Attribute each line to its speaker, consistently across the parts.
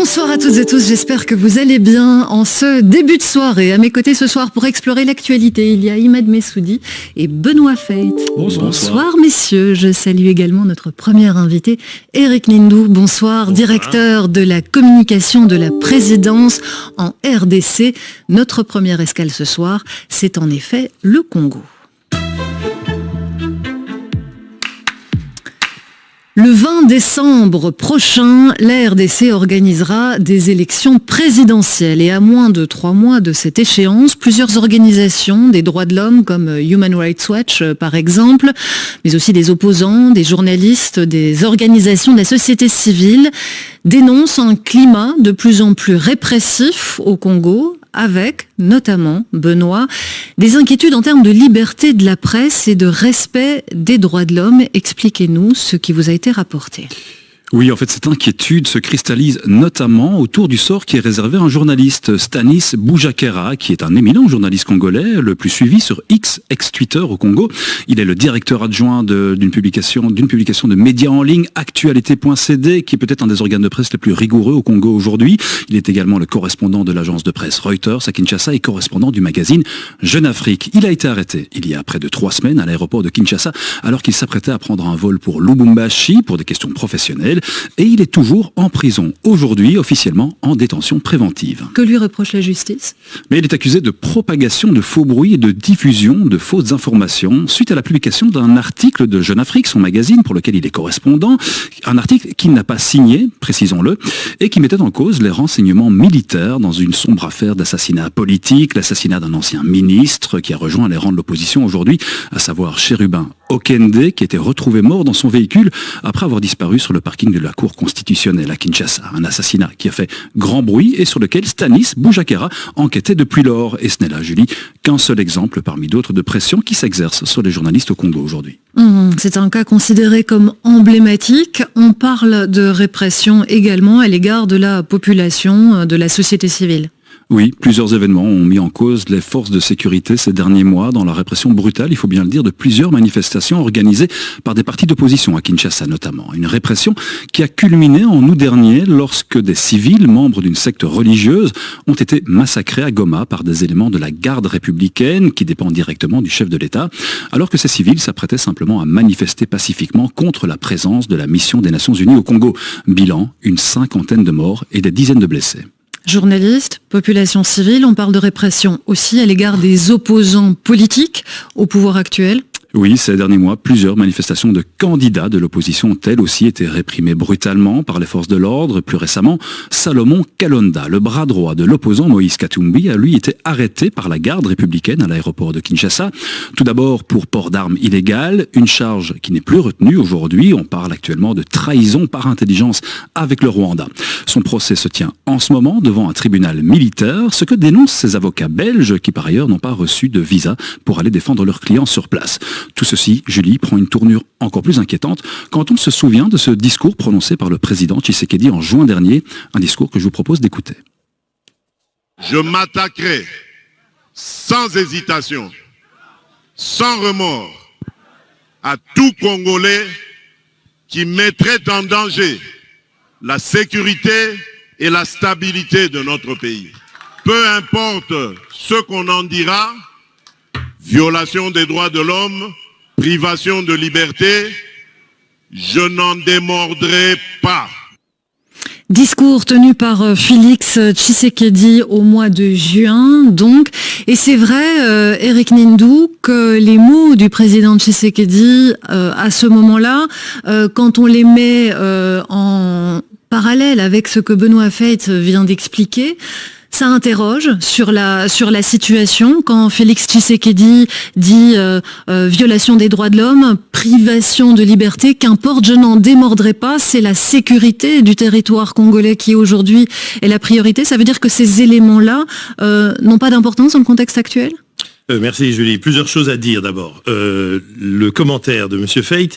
Speaker 1: Bonsoir à toutes et tous, j'espère que vous allez bien en ce début de soirée. À mes côtés ce soir pour explorer l'actualité, il y a Imad Messoudi et Benoît Feit. Bonsoir messieurs, je salue également notre premier invité, Eric Nindou. Bonsoir, directeur de la communication de la présidence en RDC. Notre première escale ce soir, c'est en effet le Congo. Le 20 décembre prochain, la RDC organisera des élections présidentielles et à moins de 3 mois de cette échéance, plusieurs organisations des droits de l'homme comme Human Rights Watch par exemple, mais aussi des opposants, des journalistes, des organisations de la société civile dénoncent un climat de plus en plus répressif au Congo, avec, notamment, Benoît, des inquiétudes en termes de liberté de la presse et de respect des droits de l'homme. Expliquez-nous ce qui vous a été rapporté.
Speaker 2: Oui, en fait, cette inquiétude se cristallise notamment autour du sort qui est réservé à un journaliste, Stanis Boujakera, qui est un éminent journaliste congolais, le plus suivi sur X, ex-Twitter au Congo. Il est le directeur adjoint d'une publication de médias en ligne, actualité.cd, qui est peut-être un des organes de presse les plus rigoureux au Congo aujourd'hui. Il est également le correspondant de l'agence de presse Reuters à Kinshasa et correspondant du magazine Jeune Afrique. Il a été arrêté il y a près de 3 semaines à l'aéroport de Kinshasa, alors qu'il s'apprêtait à prendre un vol pour Lubumbashi pour des questions professionnelles. Et il est toujours en prison, aujourd'hui officiellement en détention préventive.
Speaker 1: Que lui reproche la justice ?
Speaker 2: Mais il est accusé de propagation de faux bruits et de diffusion de fausses informations suite à la publication d'un article de Jeune Afrique, son magazine pour lequel il est correspondant, un article qu'il n'a pas signé, précisons-le, et qui mettait en cause les renseignements militaires dans une sombre affaire d'assassinat politique, l'assassinat d'un ancien ministre qui a rejoint les rangs de l'opposition aujourd'hui, à savoir Chérubin Okende, qui était retrouvé mort dans son véhicule après avoir disparu sur le parking de la Cour constitutionnelle à Kinshasa. Un assassinat qui a fait grand bruit et sur lequel Stanis Boujakera enquêtait depuis lors. Et ce n'est là, Julie, qu'un seul exemple parmi d'autres de pression qui s'exerce sur les journalistes au Congo aujourd'hui.
Speaker 1: C'est un cas considéré comme emblématique. On parle de répression également à l'égard de la population, de la société civile.
Speaker 2: Oui, plusieurs événements ont mis en cause les forces de sécurité ces derniers mois dans la répression brutale, il faut bien le dire, de plusieurs manifestations organisées par des partis d'opposition à Kinshasa notamment. Une répression qui a culminé en août dernier lorsque des civils, membres d'une secte religieuse, ont été massacrés à Goma par des éléments de la garde républicaine qui dépend directement du chef de l'État, alors que ces civils s'apprêtaient simplement à manifester pacifiquement contre la présence de la mission des Nations Unies au Congo. Bilan, une 50aine de morts et des dizaines de blessés.
Speaker 1: Journalistes, population civile, on parle de répression aussi à l'égard des opposants politiques au pouvoir actuel.
Speaker 2: Oui, ces derniers mois, plusieurs manifestations de candidats de l'opposition ont elles aussi été réprimées brutalement par les forces de l'ordre. Plus récemment, Salomon Kalonda, le bras droit de l'opposant Moïse Katumbi, a lui été arrêté par la garde républicaine à l'aéroport de Kinshasa. Tout d'abord pour port d'armes illégal, une charge qui n'est plus retenue aujourd'hui. On parle actuellement de trahison par intelligence avec le Rwanda. Son procès se tient en ce moment devant un tribunal militaire, ce que dénoncent ses avocats belges qui par ailleurs n'ont pas reçu de visa pour aller défendre leurs clients sur place. Tout ceci, Julie, prend une tournure encore plus inquiétante quand on se souvient de ce discours prononcé par le président Tshisekedi en juin dernier, un discours que je vous propose d'écouter.
Speaker 3: Je m'attaquerai sans hésitation, sans remords, à tout Congolais qui mettrait en danger la sécurité et la stabilité de notre pays. Peu importe ce qu'on en dira, violation des droits de l'homme, privation de liberté, je n'en démordrai pas.
Speaker 1: Discours tenu par Félix Tshisekedi au mois de juin, donc. Et c'est vrai, Eric Nindou, que les mots du président Tshisekedi, à ce moment-là, quand on les met en parallèle avec ce que Benoît Feit vient d'expliquer, ça interroge sur la situation quand Félix Tshisekedi dit violation des droits de l'homme, privation de liberté, qu'importe, je n'en démordrai pas, c'est la sécurité du territoire congolais qui aujourd'hui est la priorité. Ça veut dire que ces éléments-là n'ont pas d'importance dans le contexte actuel ?
Speaker 4: Merci Julie. Plusieurs choses à dire d'abord. Le commentaire de M. Feit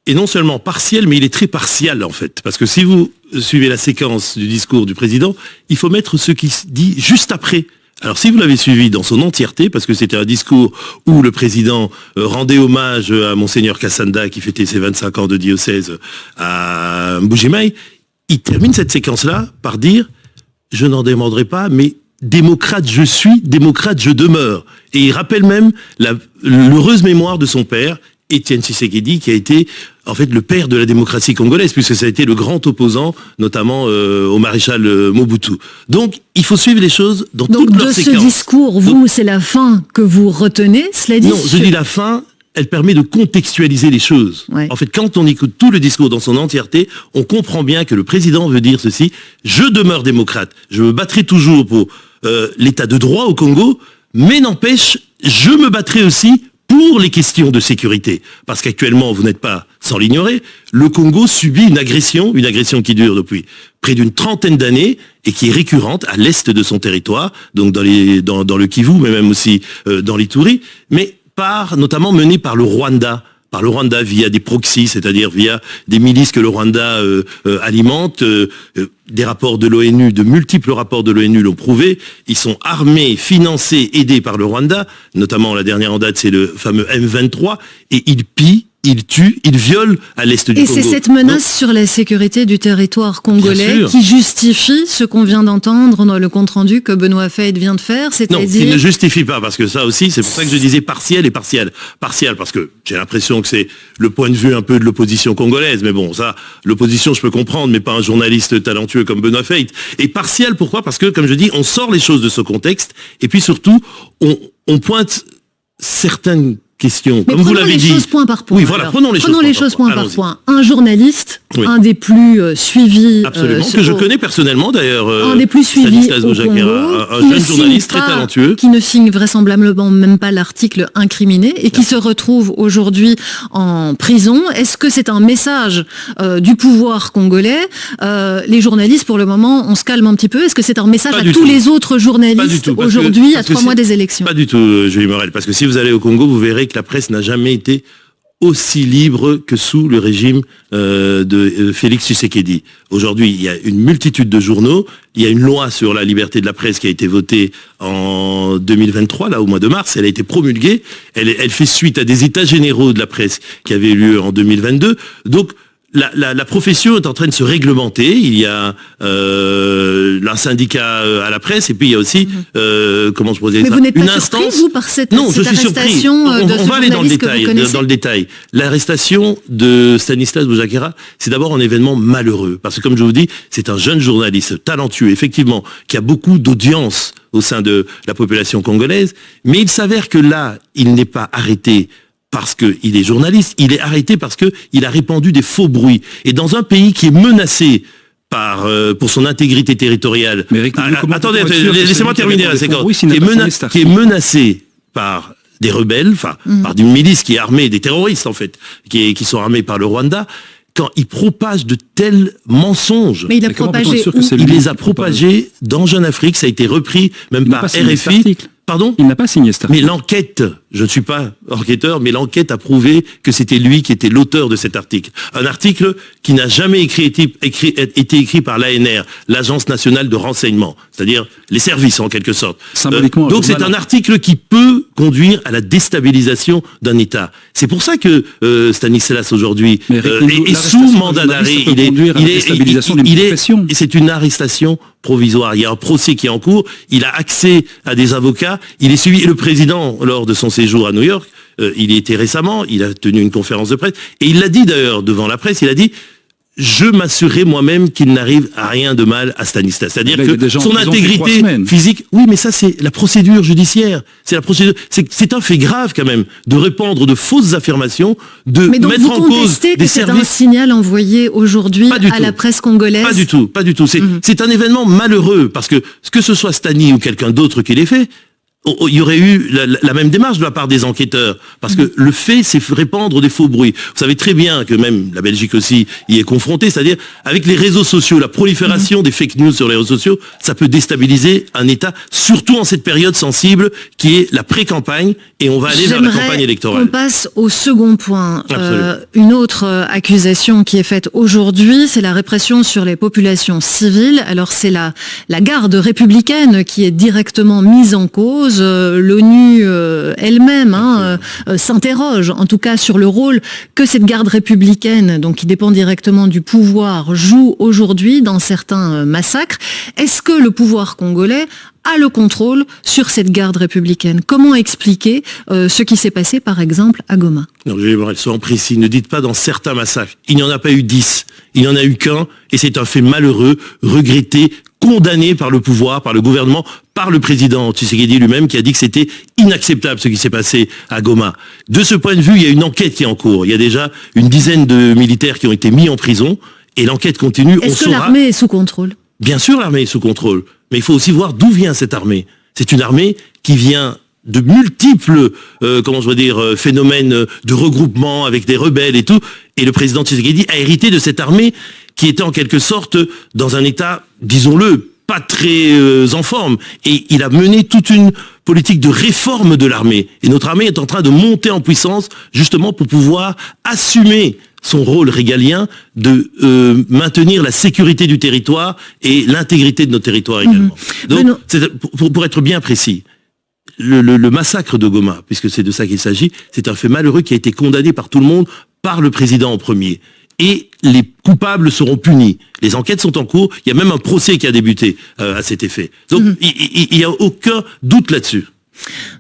Speaker 4: est non seulement partiel, mais il est très partial en fait. Parce que si vous suivez la séquence du discours du président, il faut mettre ce qui se dit juste après. Alors si vous l'avez suivi dans son entièreté, parce que c'était un discours où le président rendait hommage à Monseigneur Kassanda qui fêtait ses 25 ans de diocèse à Mbujimaï, il termine cette séquence-là par dire « Je n'en demanderai pas, mais démocrate je suis, démocrate je demeure ». Et il rappelle même l'heureuse mémoire de son père, Étienne Tshisekedi, qui a été en fait le père de la démocratie congolaise, puisque ça a été le grand opposant, notamment au maréchal Mobutu. Donc, il faut suivre les choses dans toute leur séquence.
Speaker 1: Donc, de ce discours, vous, c'est la fin que vous retenez, cela dit?
Speaker 4: Non, je dis la fin, elle permet de contextualiser les choses.
Speaker 1: Ouais.
Speaker 4: En fait, quand on écoute tout le discours dans son entièreté, on comprend bien que le président veut dire ceci: je demeure démocrate, je me battrai toujours pour l'état de droit au Congo, mais n'empêche, je me battrai aussi pour les questions de sécurité. Parce qu'actuellement, vous n'êtes pas sans l'ignorer, le Congo subit une agression qui dure depuis près d'une trentaine d'années et qui est récurrente à l'est de son territoire, donc dans le Kivu, mais même aussi dans l'Ituri, mais notamment menée par le Rwanda via des proxys, c'est-à-dire via des milices que le Rwanda alimente. Des rapports de l'ONU, de multiples rapports de l'ONU l'ont prouvé. Ils sont armés, financés, aidés par le Rwanda. Notamment, la dernière en date, c'est le fameux M23. Et ils pillent, ils tuent, ils violent à l'est du Congo.
Speaker 1: Et c'est cette menace sur la sécurité du territoire congolais qui justifie ce qu'on vient d'entendre dans le compte-rendu que Benoît Feith vient de faire, c'est-à-dire...
Speaker 4: Non, qui ne justifie pas, parce que ça aussi, c'est pour ça que je disais partiel et partiel. Partiel, parce que j'ai l'impression que c'est le point de vue un peu de l'opposition congolaise, mais bon, ça, l'opposition, je peux comprendre, mais pas un journaliste talentueux comme Benoît Feith. Et partiel, pourquoi? Parce que, comme je dis, on sort les choses de ce contexte, et puis surtout, on pointe certaines questions,
Speaker 1: mais
Speaker 4: comme vous l'avez dit.
Speaker 1: Prenons les choses point par point.
Speaker 4: Oui, voilà, prenons les choses
Speaker 1: point par point. Un journaliste, un des plus suivis...
Speaker 4: Absolument, que je connais personnellement d'ailleurs.
Speaker 1: Un des plus suivis au Congo,
Speaker 4: un jeune journaliste très talentueux.
Speaker 1: Qui ne signe vraisemblablement même pas l'article incriminé et qui se retrouve aujourd'hui en prison. Est-ce que c'est un message du pouvoir congolais? Les journalistes, pour le moment, on se calme un petit peu. Est-ce que c'est un message à tous les autres journalistes aujourd'hui, à 3 mois des élections?
Speaker 4: Pas du tout, Julie Morel, parce que si vous allez au Congo, vous verrez que la presse n'a jamais été aussi libre que sous le régime de Félix Tshisekedi. Aujourd'hui, il y a une multitude de journaux, il y a une loi sur la liberté de la presse qui a été votée en 2023, là au mois de mars, elle a été promulguée, elle fait suite à des états généraux de la presse qui avaient eu lieu en 2022, donc la profession est en train de se réglementer. Il y a un syndicat à la presse et puis il y a aussi comment je pourrais dire ça,
Speaker 1: vous n'êtes
Speaker 4: une
Speaker 1: pas
Speaker 4: instance.
Speaker 1: Surpris, vous, par cette
Speaker 4: Non, je suis surpris. On va aller dans le détail. L'arrestation de Stanislas Boujakera, c'est d'abord un événement malheureux parce que comme je vous dis, c'est un jeune journaliste talentueux, effectivement, qui a beaucoup d'audience au sein de la population congolaise, mais il s'avère que là, il n'est pas arrêté parce qu'il est journaliste, il est arrêté parce qu'il a répandu des faux bruits. Et dans un pays qui est menacé pour son intégrité territoriale...
Speaker 2: Mais Eric,
Speaker 4: attendez, laissez-moi terminer la séquence. Qui est menacé par des rebelles, par une milice qui est armée, des terroristes en fait, qui sont armés par le Rwanda, quand il propage de tels mensonges.
Speaker 1: Mais il a propagé
Speaker 4: il les a propagés dans Jeune Afrique, ça a été repris même par RFI. Pardon ?
Speaker 2: Il n'a pas signé cet article.
Speaker 4: Mais l'enquête, je ne suis pas enquêteur, mais l'enquête a prouvé que c'était lui qui était l'auteur de cet article. Un article qui n'a jamais été écrit par l'ANR, l'Agence nationale de renseignement, c'est-à-dire les services en quelque sorte.
Speaker 2: Symboliquement,
Speaker 4: donc c'est un article qui peut conduire à la déstabilisation d'un État. C'est pour ça que Stanislas aujourd'hui est sous mandat d'arrêt. C'est une arrestation provisoire. Il y a un procès qui est en cours. Il a accès à des avocats. Il est suivi. Et le président, lors de son séjour à New York, il y était récemment. Il a tenu une conférence de presse. Et il l'a dit d'ailleurs devant la presse. Il a dit: je m'assurerai moi-même qu'il n'arrive à rien de mal à Stanislas. C'est-à-dire que son intégrité physique... Oui, mais ça, c'est la procédure judiciaire. C'est la procédure. C'est un fait grave, quand même, de répandre de fausses affirmations, de mettre en cause des services...
Speaker 1: C'est un signal envoyé aujourd'hui à la presse congolaise?
Speaker 4: Pas du tout, pas du tout. C'est un événement malheureux, parce que ce soit Stani ou quelqu'un d'autre qui l'ait fait, il y aurait eu la même démarche de la part des enquêteurs, parce que le fait, c'est répandre des faux bruits. Vous savez très bien que même la Belgique aussi y est confrontée, c'est-à-dire avec les réseaux sociaux, la prolifération des fake news sur les réseaux sociaux, ça peut déstabiliser un État, surtout en cette période sensible qui est la pré-campagne, et on va aller vers la campagne électorale.
Speaker 1: On passe au second point. Une autre accusation qui est faite aujourd'hui, c'est la répression sur les populations civiles. Alors c'est la garde républicaine qui est directement mise en cause. pose, l'ONU elle-même s'interroge, en tout cas sur le rôle que cette garde républicaine, donc qui dépend directement du pouvoir, joue aujourd'hui dans certains massacres. Est-ce que le pouvoir congolais a le contrôle sur cette garde républicaine? Comment expliquer ce qui s'est passé, par exemple, à Goma?
Speaker 4: Non, j'aimerais soyons précis. Ne dites pas dans certains massacres. Il n'y en a pas eu 10. Il n'y en a eu qu'un. Et c'est un fait malheureux, regretté, condamné par le pouvoir, par le gouvernement, par le président Tshisekedi lui-même, qui a dit que c'était inacceptable ce qui s'est passé à Goma. De ce point de vue, il y a une enquête qui est en cours. Il y a déjà une dizaine de militaires qui ont été mis en prison. Et l'enquête continue.
Speaker 1: Est-ce que l'armée est sous contrôle?
Speaker 4: Bien sûr, l'armée est sous contrôle. Mais il faut aussi voir d'où vient cette armée. C'est une armée qui vient de multiples, phénomènes de regroupement avec des rebelles et tout. Et le président Tshisekedi a hérité de cette armée qui était en quelque sorte dans un état, disons-le, pas très en forme. Et il a mené toute une politique de réforme de l'armée. Et notre armée est en train de monter en puissance justement pour pouvoir assumer son rôle régalien de maintenir la sécurité du territoire et l'intégrité de nos territoires également. Donc, pour être bien précis, le massacre de Goma, puisque c'est de ça qu'il s'agit, c'est un fait malheureux qui a été condamné par tout le monde, par le président en premier. Et les coupables seront punis. Les enquêtes sont en cours, il y a même un procès qui a débuté à cet effet. Donc il n'y a aucun doute là-dessus.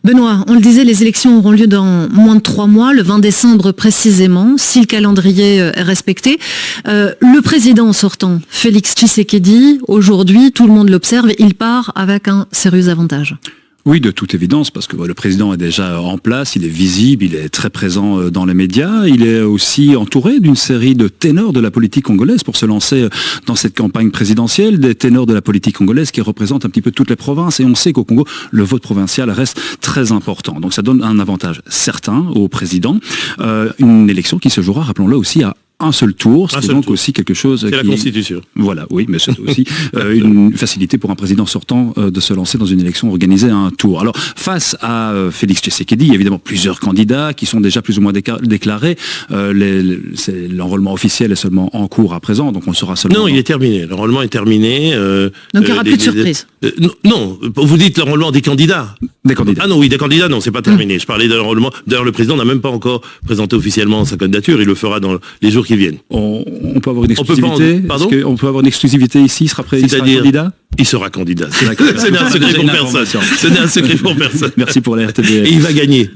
Speaker 1: Benoît, on le disait, les élections auront lieu dans moins de 3 mois, le 20 décembre précisément, si le calendrier est respecté. Le président sortant, Félix Tshisekedi, aujourd'hui, tout le monde l'observe, il part avec un sérieux avantage.
Speaker 2: Oui, de toute évidence, parce que le président est déjà en place, il est visible, il est très présent dans les médias, il est aussi entouré d'une série de ténors de la politique congolaise pour se lancer dans cette campagne présidentielle, des ténors de la politique congolaise qui représentent un petit peu toutes les provinces, et on sait qu'au Congo, le vote provincial reste très important. Donc ça donne un avantage certain au président, une élection qui se jouera, rappelons-le aussi, à un seul tour, c'est donc aussi quelque chose
Speaker 4: qui... C'est la Constitution.
Speaker 2: Voilà, oui, mais c'est aussi une facilité pour un président sortant de se lancer dans une élection organisée à un tour. Alors, face à Félix Tshisekedi, il y a évidemment plusieurs candidats qui sont déjà plus ou moins déclarés. L'enrôlement officiel est seulement en cours à présent, donc on sera seulement...
Speaker 4: Non, il est terminé. L'enrôlement est terminé.
Speaker 1: Donc il n'y aura plus de surprise.
Speaker 4: Non, vous dites l'enrôlement des candidats.
Speaker 2: Des candidats.
Speaker 4: Ah non, oui, des candidats, non, c'est pas terminé. Je parlais de l'enrôlement. D'ailleurs, le président n'a même pas encore présenté officiellement sa candidature. Il le fera dans les jours qui viennent.
Speaker 2: On peut avoir une exclusivité.
Speaker 4: Pardon ?
Speaker 2: On peut avoir une exclusivité ici. Il sera prêt.
Speaker 4: C'est-à-dire,
Speaker 2: candidat.
Speaker 4: Il sera candidat. Ce n'est un secret pour personne. Ce n'est un secret pour personne.
Speaker 2: Merci pour la RTBF.
Speaker 4: Et il va gagner.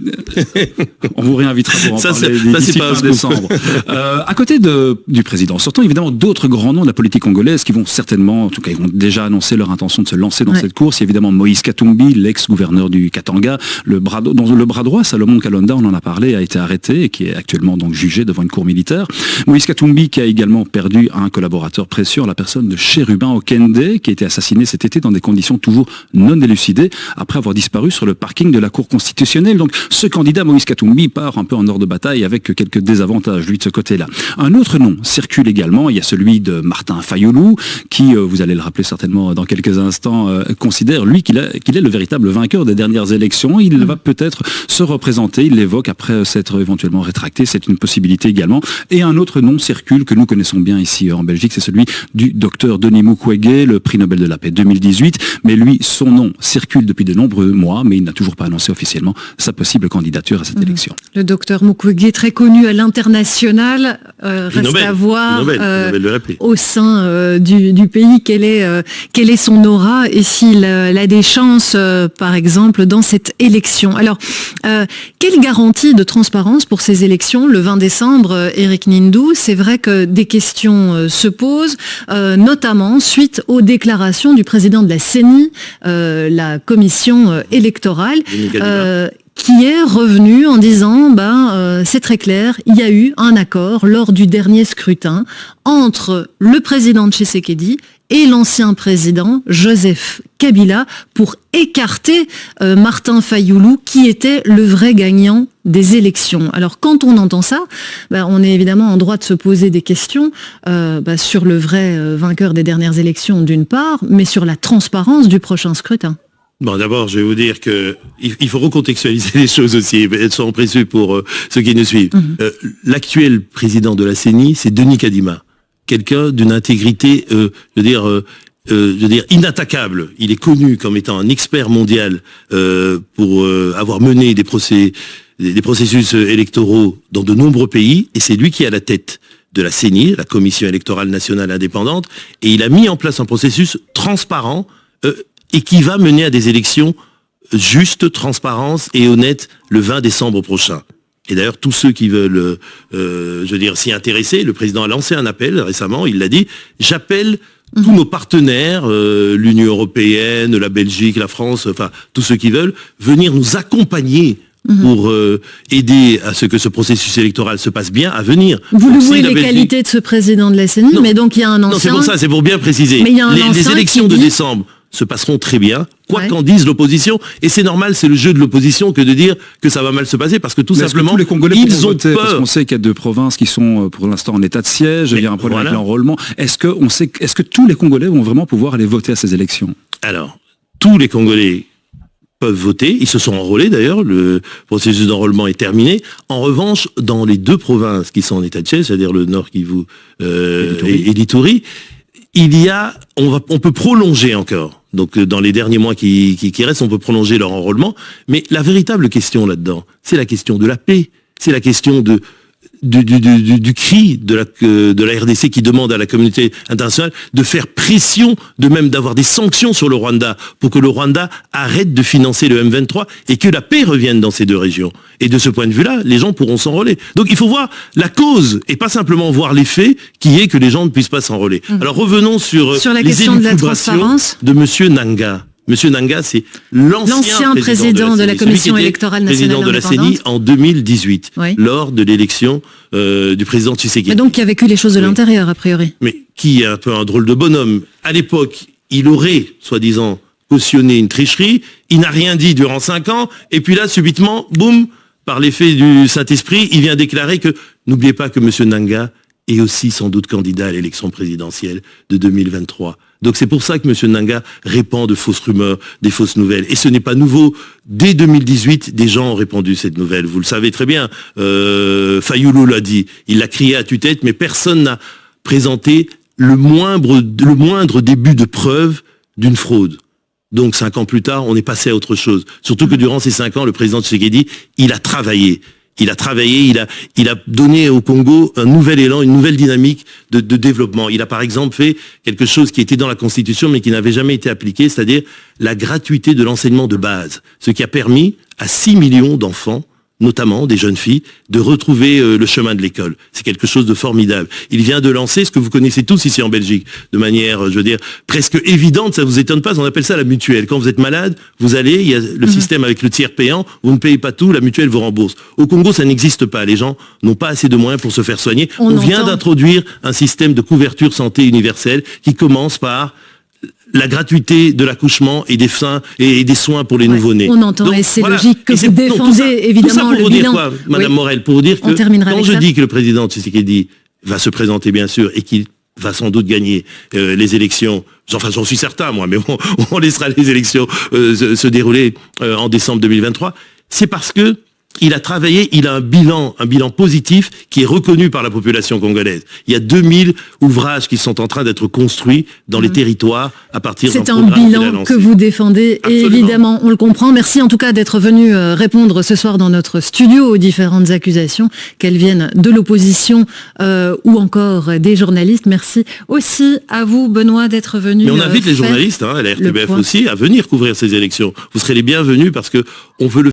Speaker 2: On vous réinvitera pour en parler d'ici fin décembre. À côté du président sortant, évidemment, d'autres grands noms de la politique congolaise qui vont certainement, en tout cas, ils vont déjà annoncer leur intention de se lancer dans cette course. Il y a évidemment Moïse Katumbi, l'ex-gouverneur du Katanga, dont le bras droit, Salomon Kalonda, on en a parlé, a été arrêté et qui est actuellement donc jugé devant une cour militaire. Moïse Katumbi qui a également perdu un collaborateur précieux, la personne de Chérubin Okende, qui a été assassiné cet été dans des conditions toujours non élucidées, après avoir disparu sur le parking de la Cour constitutionnelle. Donc ce candidat, Moïse Katumbi, part un peu en ordre de bataille avec quelques désavantages, lui, de ce côté-là. Un autre nom circule également, il y a celui de Martin Fayulu, qui, vous allez le rappeler certainement dans quelques instants, considère, lui, qu'il est le véritable vainqueur des dernières élections. Il va peut-être se représenter, il l'évoque après s'être éventuellement rétracté, c'est une possibilité également. Et un autre nom circule que nous connaissons bien ici en Belgique, c'est celui du docteur Denis Mukwege, le prix Nobel de la paix 2018. Mais lui, son nom circule depuis de nombreux mois, mais il n'a toujours pas annoncé officiellement sa possible candidature à cette élection.
Speaker 1: Le docteur Mukwege, très connu à l'international, reste à voir au sein du pays quelle est son aura et s'il a des chances, par exemple, dans cette élection. Alors, quelle garantie de transparence pour ces élections le 20 décembre, Eric Nindou? C'est vrai que des questions se posent, notamment suite aux déclarations du président de la CENI, la commission électorale, qui est revenu en disant c'est très clair, il y a eu un accord lors du dernier scrutin entre le président Tshisekedi et l'ancien président Joseph Kabila pour écarter Martin Fayulu, qui était le vrai gagnant des élections. Alors quand on entend ça, on est évidemment en droit de se poser des questions sur le vrai vainqueur des dernières élections d'une part, mais sur la transparence du prochain scrutin.
Speaker 4: Bon, d'abord, je vais vous dire que il faut recontextualiser les choses aussi, elles sont précieuses pour ceux qui nous suivent. L'actuel président de la CENI, c'est Denis Kadima, quelqu'un d'une intégrité, je veux dire, inattaquable. Il est connu comme étant un expert mondial pour avoir mené des processus électoraux dans de nombreux pays, et c'est lui qui est à la tête de la CENI, la Commission électorale nationale indépendante, et il a mis en place un processus transparent et qui va mener à des élections justes, transparentes et honnêtes le 20 décembre prochain. Et d'ailleurs, tous ceux qui veulent, je veux dire, s'y intéresser, le président a lancé un appel récemment, il l'a dit, j'appelle tous nos partenaires, l'Union européenne, la Belgique, la France, enfin, tous ceux qui veulent, venir nous accompagner pour aider à ce que ce processus électoral se passe bien à venir.
Speaker 1: Vous
Speaker 4: Donc,
Speaker 1: louez
Speaker 4: si la
Speaker 1: les
Speaker 4: Belgique-
Speaker 1: qualités de ce président de la CENI,
Speaker 4: Non.
Speaker 1: mais donc il y a un ancien...
Speaker 4: Non, c'est pour ça, c'est pour bien préciser.
Speaker 1: Mais il y a un
Speaker 4: Les
Speaker 1: ancien
Speaker 4: élections
Speaker 1: qui
Speaker 4: de
Speaker 1: dit-
Speaker 4: décembre se passeront très bien, quoi
Speaker 1: Ouais.
Speaker 4: qu'en dise l'opposition, et c'est normal, c'est le jeu de l'opposition que de dire que ça va mal se passer, parce que tout
Speaker 2: Mais est-ce que
Speaker 4: simplement,
Speaker 2: tous les Congolais
Speaker 4: ils
Speaker 2: pourront
Speaker 4: ont
Speaker 2: voter, parce
Speaker 4: peur.
Speaker 2: qu'on sait qu'il y a deux provinces qui sont pour l'instant en état de siège, il y a un problème
Speaker 4: voilà.
Speaker 2: avec l'enrôlement. Est-ce que tous les Congolais vont vraiment pouvoir aller voter à ces élections?
Speaker 4: Alors, tous les Congolais peuvent voter, ils se sont enrôlés d'ailleurs, le processus d'enrôlement est terminé. En revanche, dans les deux provinces qui sont en état de siège, c'est-à-dire le Nord Kivu et l'Ituri, on peut prolonger encore. Donc dans les derniers mois qui restent, on peut prolonger leur enrôlement. Mais la véritable question là-dedans, c'est la question de la paix, c'est la question du cri de la RDC qui demande à la communauté internationale de faire pression, de même d'avoir des sanctions sur le Rwanda pour que le Rwanda arrête de financer le M23 et que la paix revienne dans ces deux régions. Et de ce point de vue-là, les gens pourront s'enrôler. Donc il faut voir la cause et pas simplement voir l'effet qui est que les gens ne puissent pas s'enrôler. Alors revenons sur
Speaker 1: la
Speaker 4: les
Speaker 1: question de la
Speaker 4: élucubrations
Speaker 1: transparence.
Speaker 4: de Monsieur Nanga. Monsieur Nanga, c'est l'ancien
Speaker 1: président de la
Speaker 4: CENI,
Speaker 1: Commission
Speaker 4: celui qui était
Speaker 1: électorale nationale
Speaker 4: président de la CENI
Speaker 1: indépendante.
Speaker 4: en 2018,
Speaker 1: Oui.
Speaker 4: lors de l'élection du président Tshisekedi.
Speaker 1: Mais donc qui a vécu les choses de
Speaker 4: Oui.
Speaker 1: l'intérieur, a priori.
Speaker 4: Mais qui est un peu un drôle de bonhomme. À l'époque, il aurait, soi-disant, cautionné une tricherie, il n'a rien dit durant 5 ans, et puis là, subitement, boum, par l'effet du Saint-Esprit, il vient déclarer que, n'oubliez pas que M. Nanga est aussi sans doute candidat à l'élection présidentielle de 2023. Donc c'est pour ça que M. Nanga répand de fausses rumeurs, des fausses nouvelles. Et ce n'est pas nouveau. Dès 2018, des gens ont répandu cette nouvelle. Vous le savez très bien. Fayoulou l'a dit. Il l'a crié à tue-tête, mais personne n'a présenté le moindre début de preuve d'une fraude. Donc 5 ans plus tard, on est passé à autre chose. Surtout que durant ces 5 ans, le président Tshisekedi, il a travaillé. Il a donné au Congo un nouvel élan, une nouvelle dynamique de développement. Il a par exemple fait quelque chose qui était dans la Constitution mais qui n'avait jamais été appliqué, c'est-à-dire la gratuité de l'enseignement de base. Ce qui a permis à 6 millions d'enfants, notamment des jeunes filles, de retrouver le chemin de l'école. C'est quelque chose de formidable. Il vient de lancer ce que vous connaissez tous ici en Belgique, de manière, je veux dire, presque évidente, ça vous étonne pas, on appelle ça la mutuelle. Quand vous êtes malade, vous allez, il y a le système avec le tiers payant, vous ne payez pas tout, la mutuelle vous rembourse. Au Congo, ça n'existe pas. Les gens n'ont pas assez de moyens pour se faire soigner. On vient d'introduire un système de couverture santé universelle qui commence par la gratuité de l'accouchement et des soins pour les nouveau-nés.
Speaker 1: On entend,
Speaker 4: Donc,
Speaker 1: et c'est
Speaker 4: voilà.
Speaker 1: logique que
Speaker 4: Et
Speaker 1: vous défendez évidemment
Speaker 4: tout ça pour
Speaker 1: le
Speaker 4: vous
Speaker 1: bilan.
Speaker 4: dire quoi, Madame
Speaker 1: Oui.
Speaker 4: Morel, pour vous dire
Speaker 1: On
Speaker 4: que
Speaker 1: terminera
Speaker 4: quand
Speaker 1: avec
Speaker 4: je
Speaker 1: ça.
Speaker 4: dis que le président Tshisekedi va se présenter bien sûr et qu'il va sans doute gagner les élections, enfin j'en suis certain moi, mais bon, on laissera les élections se dérouler en décembre 2023, c'est parce que il a travaillé, il a un bilan positif qui est reconnu par la population congolaise. Il y a 2000 ouvrages qui sont en train d'être construits dans les territoires à partir d'un
Speaker 1: C'est un
Speaker 4: programme qu'il a
Speaker 1: bilan
Speaker 4: lancé.
Speaker 1: que vous défendez, et
Speaker 4: Absolument.
Speaker 1: évidemment, on le comprend. Merci en tout cas d'être venu répondre ce soir dans notre studio aux différentes accusations, qu'elles viennent de l'opposition ou encore des journalistes. Merci aussi à vous, Benoît, d'être venu.
Speaker 4: Mais on invite les
Speaker 1: faire
Speaker 4: journalistes, à la
Speaker 1: le
Speaker 4: RTBF
Speaker 1: point.
Speaker 4: aussi, à venir couvrir ces élections. Vous serez les bienvenus parce que on veut le